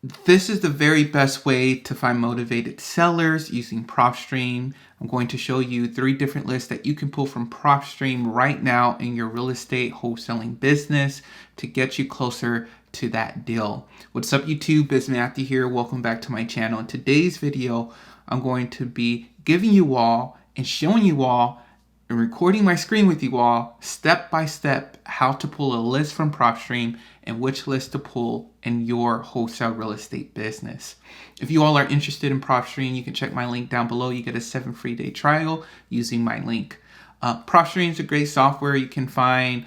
This is the very best way to find motivated sellers using Propstream. I'm going to show you 3 different lists that you can pull from Propstream right now in your real estate wholesaling business to get you closer to that deal. What's up YouTube, it's Matthew here. Welcome back to my channel. In today's video, I'm going to be giving you all and showing you all and recording my screen with you all step by step how to pull a list from Propstream and which list to pull in your wholesale real estate business. If you all are interested in Propstream, you can check my link down below. You get a 7 free day trial using my link. Propstream is a great software. You can find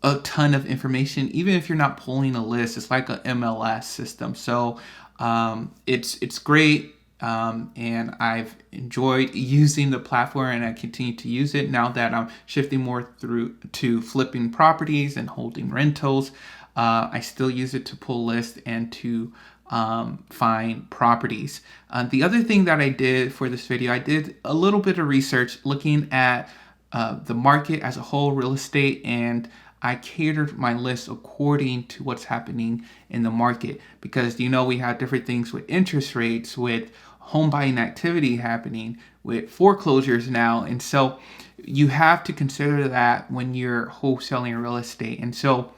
a ton of information, even if you're not pulling a list. It's like an MLS system. So it's great. And I've enjoyed using the platform, and I continue to use it now that I'm shifting more through to flipping properties and holding rentals. I still use it to pull lists and to find properties. The other thing that I did for this video, I did a little bit of research looking at the market as a whole, real estate, and I catered my list according to what's happening in the market, because we have different things with interest rates, with home buying activity happening, with foreclosures now. And so you have to consider that when you're wholesaling real estate. And so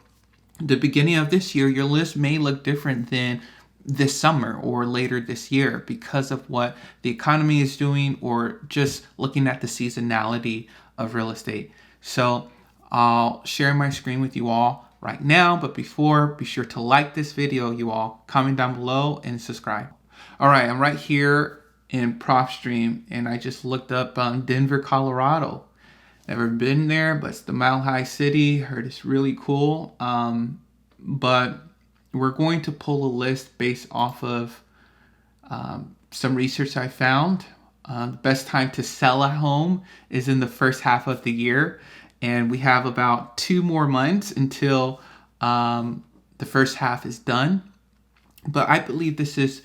the beginning of this year, your list may look different than this summer or later this year because of what the economy is doing, or just looking at the seasonality of real estate. So I'll share my screen with you all right now, but before, be sure to like this video, you all, comment down below and subscribe. All right, I'm right here in Propstream, and I just looked up Denver, Colorado. Never been there, but it's the Mile High City. Heard it's really cool. But we're going to pull a list based off of some research I found. The best time to sell a home is in the first half of the year, and we have about 2 more months until the first half is done. But I believe this is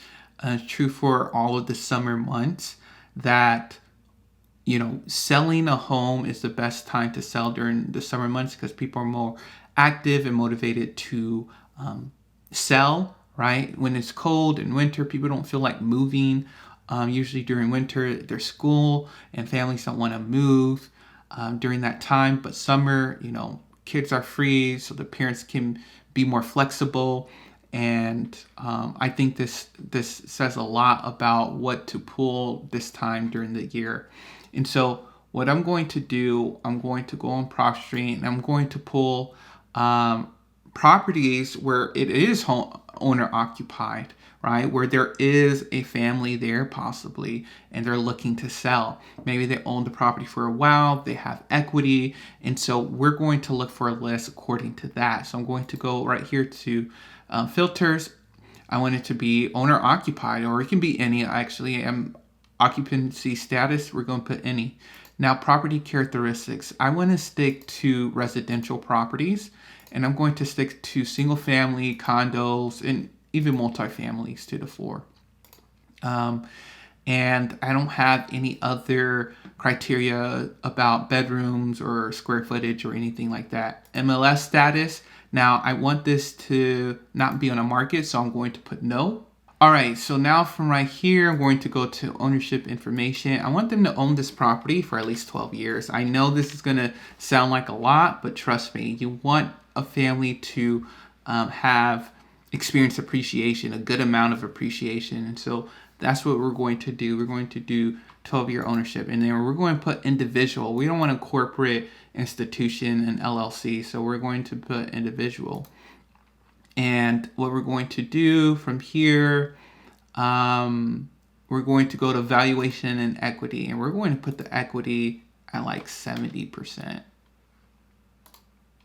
true for all of the summer months, that selling a home is the best time to sell during the summer months, because people are more active and motivated to sell, right? When it's cold in winter, people don't feel like moving. Usually during winter, their school and families don't want to move during that time. But summer, kids are free, so the parents can be more flexible. And I think this says a lot about what to pull this time during the year. And so what I'm going to do, I'm going to go on Propstream, and I'm going to pull properties where it is owner occupied, right? Where there is a family there possibly, and they're looking to sell. Maybe they own the property for a while, they have equity. And so we're going to look for a list according to that. So I'm going to go right here to filters. I want it to be owner occupied, or it can be any. Actually, occupancy status, we're going to put any. Now, property characteristics, I want to stick to residential properties, and I'm going to stick to single family, condos, and even multifamilies to the floor. And I don't have any other criteria about bedrooms or square footage or anything like that. MLS status, now I want this to not be on a market, so I'm going to put no. All right, so now from right here, I'm going to go to ownership information. I want them to own this property for at least 12 years. I know this is gonna sound like a lot, but trust me, you want a family to have experienced appreciation, a good amount of appreciation. And so that's what we're going to do. We're going to do 12-year ownership, and then we're going to put individual. We don't want a corporate institution and LLC, so we're going to put individual. And what we're going to do from here, we're going to go to valuation and equity, and we're going to put the equity at like 70%.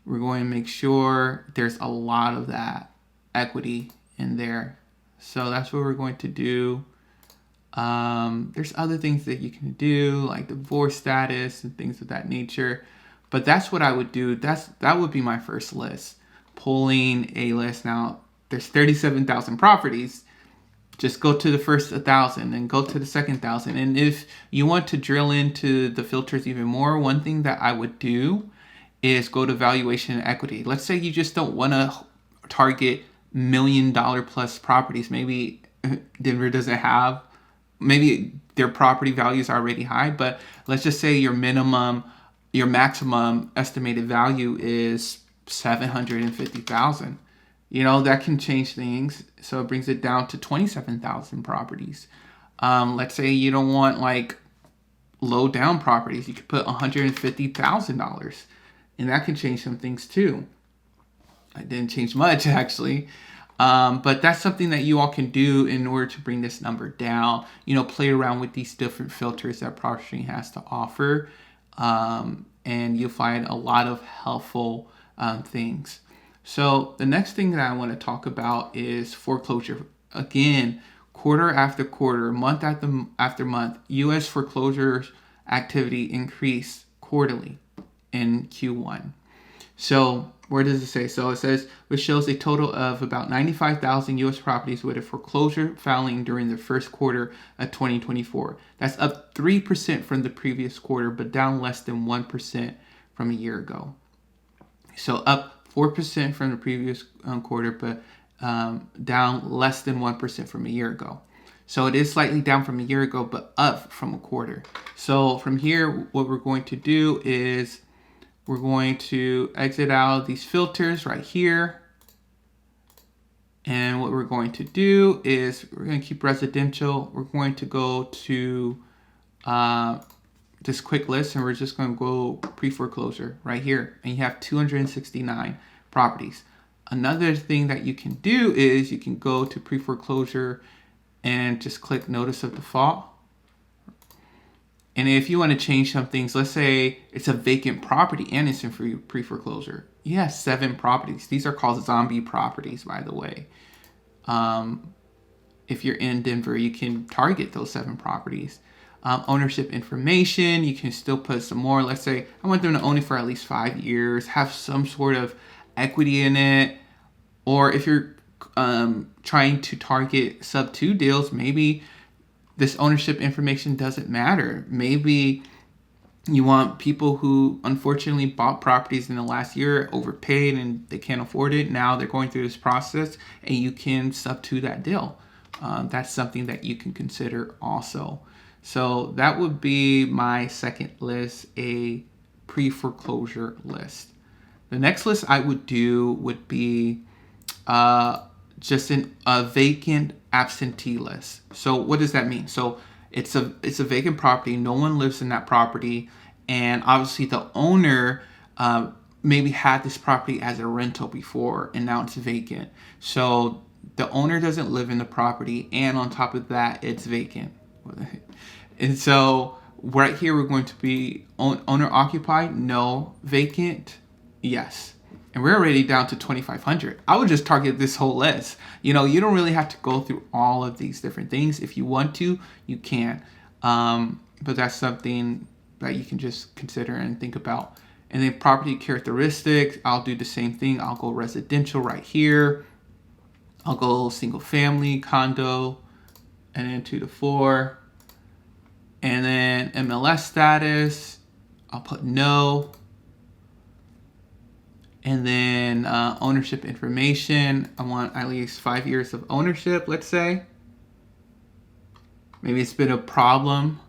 We're going to make sure there's a lot of that equity in there. So that's what we're going to do. There's other things that you can do, like divorce status and things of that nature. But that's what I would do. That would be my first list. Pulling a list. Now, there's 37,000 properties. Just go to the first 1,000 and go to the second 1,000. And if you want to drill into the filters even more, one thing that I would do is go to valuation and equity. Let's say you just don't want to target $1 million plus properties. Maybe Denver doesn't have, maybe their property value is already high, but let's just say your maximum estimated value is 750,000. That can change things. So it brings it down to 27,000 properties. Let's say you don't want like low down properties. You could put $150,000, and that can change some things too. It didn't change much actually. But that's something that you all can do in order to bring this number down. Play around with these different filters that Propstream has to offer. And you'll find a lot of helpful things. So the next thing that I want to talk about is foreclosure. Again, quarter after quarter, month after month, U.S. foreclosure activity increased quarterly in Q1. So where does it say? So it says, which shows a total of about 95,000 U.S. properties with a foreclosure filing during the first quarter of 2024. That's up 3% from the previous quarter, but down less than 1% from a year ago. So up 4% from the previous quarter, but down less than 1% from a year ago. So it is slightly down from a year ago, but up from a quarter. So from here, what we're going to do is we're going to exit out of these filters right here. And what we're going to do is we're going to keep residential. We're going to go to this quick list, and we're just going to go pre-foreclosure right here. And you have 269 properties. Another thing that you can do is you can go to pre-foreclosure and just click notice of default. And if you want to change some things, let's say it's a vacant property and it's in pre-foreclosure. You have 7 properties. These are called zombie properties, by the way. If you're in Denver, you can target those 7 properties. Ownership information, you can still put some more. Let's say I want them to own it for at least 5 years, have some sort of equity in it. Or if you're trying to target sub 2 deals, maybe this ownership information doesn't matter. Maybe you want people who unfortunately bought properties in the last year, overpaid, and they can't afford it. Now they're going through this process, and you can sub to that deal. That's something that you can consider also. So that would be my second list, a pre-foreclosure list. The next list I would do would be just a vacant absentee list. So what does that mean? So it's a vacant property. No one lives in that property. And obviously the owner maybe had this property as a rental before, and now it's vacant. So the owner doesn't live in the property, and on top of that, it's vacant. And so right here, we're going to be owner occupied, no. Vacant, yes. And we're already down to 2,500. I would just target this whole list. You don't really have to go through all of these different things. If you want to, you can. But that's something that you can just consider and think about. And then property characteristics, I'll do the same thing. I'll go residential right here. I'll go single family, condo, and then 2 to 4. And then MLS status, I'll put no. And then ownership information, I want at least 5 years of ownership, let's say. Maybe it's been a problem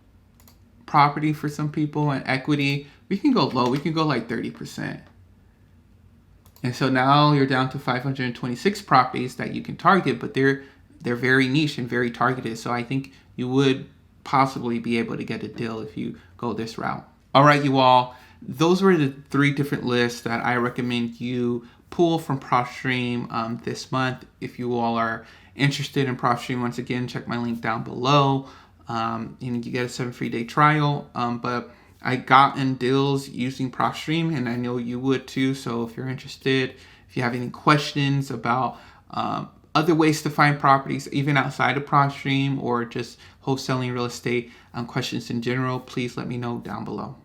property for some people, and equity, we can go low, we can go like 30%. And so now you're down to 526 properties that you can target, but they're very niche and very targeted. So I think you would possibly be able to get a deal if you go this route. All right, you all. Those were the 3 different lists that I recommend you pull from Propstream this month. If you all are interested in Propstream, once again, check my link down below. You get a 7 free day trial. But I got in deals using Propstream, and I know you would too. So if you're interested, if you have any questions about other ways to find properties, even outside of Propstream, or just wholesaling real estate questions in general, please let me know down below.